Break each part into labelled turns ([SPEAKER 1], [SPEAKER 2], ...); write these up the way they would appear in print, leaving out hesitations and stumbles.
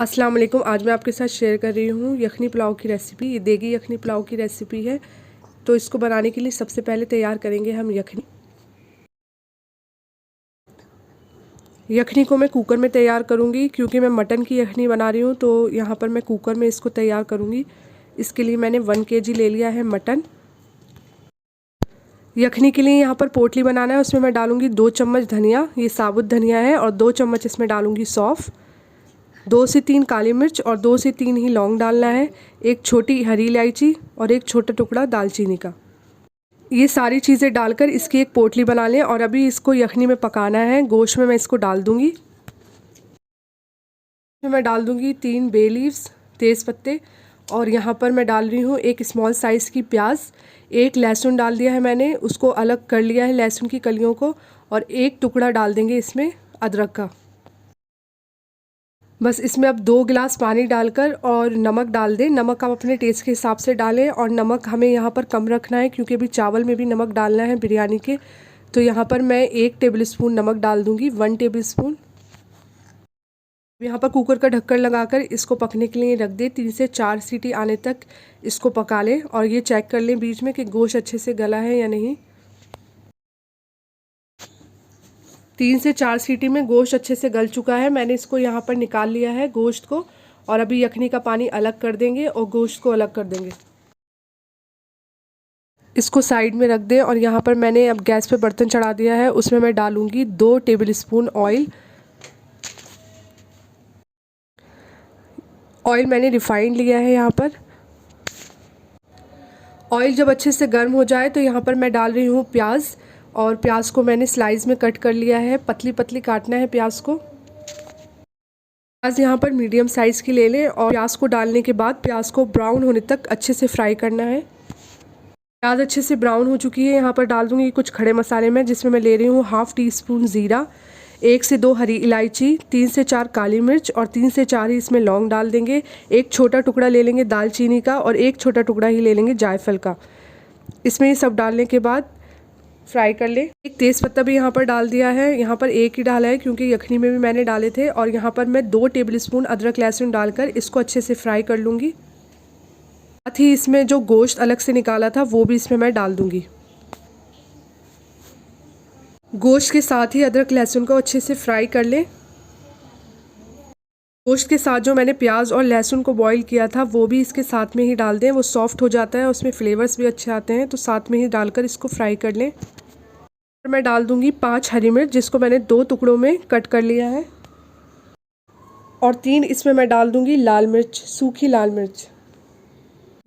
[SPEAKER 1] अस्सलाम वालेकुम। आज मैं आपके साथ शेयर कर रही हूँ यखनी पुलाव की रेसिपी। ये देगी यखनी पुलाव की रेसिपी है। तो इसको बनाने के लिए सबसे पहले तैयार करेंगे हम यखनी। यखनी को मैं कुकर में तैयार करूँगी क्योंकि मैं मटन की यखनी बना रही हूँ, तो यहाँ पर मैं कुकर में इसको तैयार करूँगी। इसके लिए मैंने 1 kg ले लिया है मटन। यखनी के लिए यहाँ पर पोटली बनाना है, उसमें मैं डालूँगी 2 चम्मच धनिया, ये साबुत धनिया है, और 2 चम्मच इसमें डालूँगी सौंफ, 2 से 3 काली मिर्च और 2 से 3 ही लौंग डालना है, एक छोटी हरी इलायची और एक छोटा टुकड़ा दालचीनी का। ये सारी चीज़ें डालकर इसकी एक पोटली बना लें और अभी इसको यखनी में पकाना है। गोश्त में मैं इसको डाल दूँगी। मैं डाल दूँगी 3 बे लीव्स, तेज़ पत्ते, और यहाँ पर मैं डाल रही हूँ एक स्मॉल साइज़ की प्याज, एक लहसुन डाल दिया है मैंने, उसको अलग कर लिया है लहसुन की कलियों को, और एक टुकड़ा डाल देंगे इसमें अदरक का। बस इसमें अब 2 गिलास पानी डालकर और नमक डाल दें। नमक आप अपने टेस्ट के हिसाब से डालें, और नमक हमें यहाँ पर कम रखना है क्योंकि अभी चावल में भी नमक डालना है बिरयानी के। तो यहाँ पर मैं 1 टेबलस्पून नमक डाल दूँगी, 1 टेबलस्पून। यहाँ पर कुकर का ढक्कन लगाकर इसको पकने के लिए रख दें। 3 से 4 सीटी आने तक इसको पका लें, और ये चेक कर लें बीच में कि गोश्त अच्छे से गला है या नहीं। 3 से 4 सीटी में गोश्त अच्छे से गल चुका है। मैंने इसको यहाँ पर निकाल लिया है गोश्त को, और अभी यखनी का पानी अलग कर देंगे और गोश्त को अलग कर देंगे। इसको साइड में रख दें, और यहाँ पर मैंने अब गैस पे बर्तन चढ़ा दिया है, उसमें मैं डालूँगी 2 टेबलस्पून ऑयल। ऑयल मैंने रिफाइंड लिया है यहाँ पर। ऑयल जब अच्छे से गर्म हो जाए तो यहाँ पर मैं डाल रही हूँ प्याज, और प्याज को मैंने स्लाइस में कट कर लिया है। पतली पतली काटना है प्याज को। प्याज यहाँ पर मीडियम साइज़ की ले लें, और प्याज को डालने के बाद प्याज को ब्राउन होने तक अच्छे से फ्राई करना है। प्याज अच्छे से ब्राउन हो चुकी है। यहाँ पर डाल दूँगी कुछ खड़े मसाले में, जिसमें मैं ले रही हूँ 1/2 टीस्पून ज़ीरा, 1 से 2 हरी इलायची, 3 से 4 काली मिर्च और 3 से 4 ही इसमें लौंग डाल देंगे। एक छोटा टुकड़ा ले लेंगे दालचीनी का, और एक छोटा टुकड़ा ही ले लेंगे जायफल का। इसमें ये सब डालने के बाद फ्राई कर लें। एक तेज़पत्ता भी यहाँ पर डाल दिया है। यहाँ पर एक ही डाला है क्योंकि यखनी में भी मैंने डाले थे। और यहाँ पर मैं 2 टेबलस्पून अदरक लहसुन डालकर इसको अच्छे से फ्राई कर लूँगी। साथ ही इसमें जो गोश्त अलग से निकाला था वो भी इसमें मैं डाल दूँगी। गोश्त के साथ ही अदरक लहसुन को अच्छे से फ्राई कर लें। गोश्त के साथ जो मैंने प्याज और लहसुन को बॉईल किया था वो भी इसके साथ में ही डाल दें। वो सॉफ्ट हो जाता है, उसमें फ्लेवर्स भी अच्छे आते हैं, तो साथ में ही डालकर इसको फ्राई कर लें। मैं डाल दूंगी 5 हरी मिर्च, जिसको मैंने 2 टुकड़ों में कट कर लिया है, और 3 इसमें मैं डाल दूंगी लाल मिर्च, सूखी लाल मिर्च।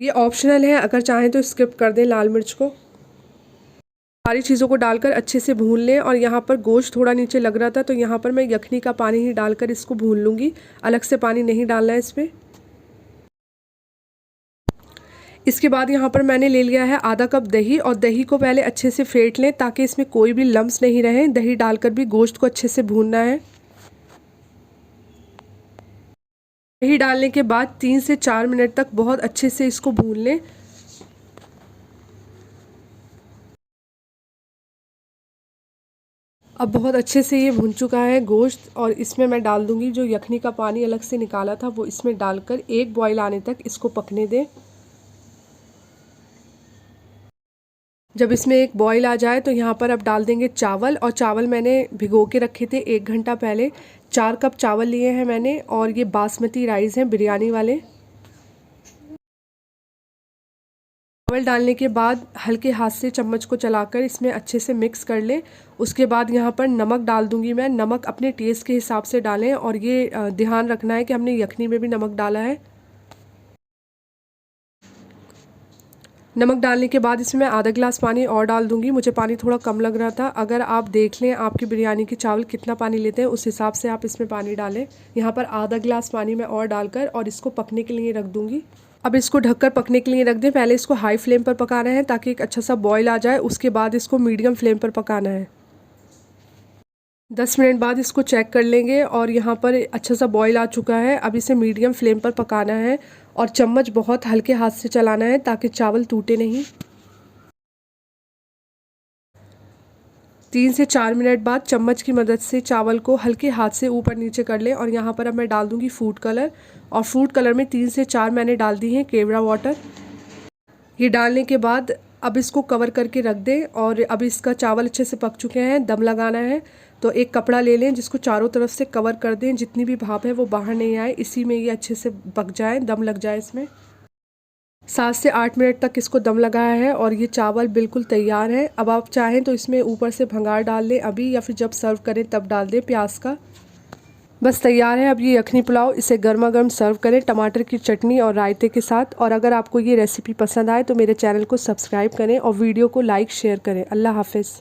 [SPEAKER 1] ये ऑप्शनल है, अगर चाहें तो स्किप कर दें लाल मिर्च को। सारी चीज़ों को डालकर अच्छे से भून लें। और यहाँ पर गोश्त थोड़ा नीचे लग रहा था, तो यहाँ पर मैं यखनी का पानी ही डालकर इसको भून लूँगी। अलग से पानी नहीं डालना है इसमें। इसके बाद यहाँ पर मैंने ले लिया है आधा कप दही, और दही को पहले अच्छे से फेंट लें ताकि इसमें कोई भी लम्स नहीं रहे। दही डालकर भी गोश्त को अच्छे से भूनना है। दही डालने के बाद 3 से 4 मिनट तक बहुत अच्छे से इसको भून लें। अब बहुत अच्छे से ये भुन चुका है गोश्त, और इसमें मैं डाल दूंगी जो यखनी का पानी अलग से निकाला था वो इसमें डालकर एक बॉईल आने तक इसको पकने दें। जब इसमें एक बॉईल आ जाए तो यहाँ पर अब डाल देंगे चावल, और चावल मैंने भिगो के रखे थे 1 घंटा पहले। 4 कप चावल लिए हैं मैंने, और ये बासमती राइस हैं बिरयानी वाले। चावल डालने के बाद हल्के हाथ से चम्मच को चलाकर इसमें अच्छे से मिक्स कर लें। उसके बाद यहाँ पर नमक डाल दूँगी मैं। नमक अपने टेस्ट के हिसाब से डालें, और ये ध्यान रखना है कि हमने यखनी में भी नमक डाला है। नमक डालने के बाद इसमें मैं आधा गिलास पानी और डाल दूँगी। मुझे पानी थोड़ा कम लग रहा था। अगर आप देख लें आपकी बिरयानी के चावल कितना पानी लेते हैं, उस हिसाब से आप इसमें पानी डालें। यहाँ पर आधा गिलास पानी मैं और डालकर और इसको पकने के लिए रख दूँगी। अब इसको ढककर पकने के लिए रख दें। पहले इसको हाई फ्लेम पर पकाना है ताकि एक अच्छा सा बॉईल आ जाए। उसके बाद इसको मीडियम फ्लेम पर पकाना है। 10 मिनट बाद इसको चेक कर लेंगे, और यहाँ पर अच्छा सा बॉईल आ चुका है। अब इसे मीडियम फ्लेम पर पकाना है, और चम्मच बहुत हल्के हाथ से चलाना है ताकि चावल टूटे नहीं। 3 से 4 मिनट बाद चम्मच की मदद से चावल को हल्के हाथ से ऊपर नीचे कर लें। और यहाँ पर अब मैं डाल दूँगी फूड कलर, और फूड कलर में 3 से 4 मैंने डाल दी हैं केवड़ा वाटर। ये डालने के बाद अब इसको कवर करके रख दें। और अब इसका चावल अच्छे से पक चुके हैं, दम लगाना है तो एक कपड़ा ले लें जिसको चारों तरफ से कवर कर दें, जितनी भी भाप है वो बाहर नहीं आए, इसी में ये अच्छे से पक जाए, दम लग जाए इसमें। 7 से 8 मिनट तक इसको दम लगाया है और ये चावल बिल्कुल तैयार है। अब आप चाहें तो इसमें ऊपर से भंगार डाल लें अभी, या फिर जब सर्व करें तब डाल दें प्याज का। बस तैयार है अब ये यखनी पुलाव। इसे गर्मा गर्म सर्व करें टमाटर की चटनी और रायते के साथ। और अगर आपको ये रेसिपी पसंद आए तो मेरे चैनल को सब्सक्राइब करें और वीडियो को लाइक शेयर करें। अल्लाह हाफिज़।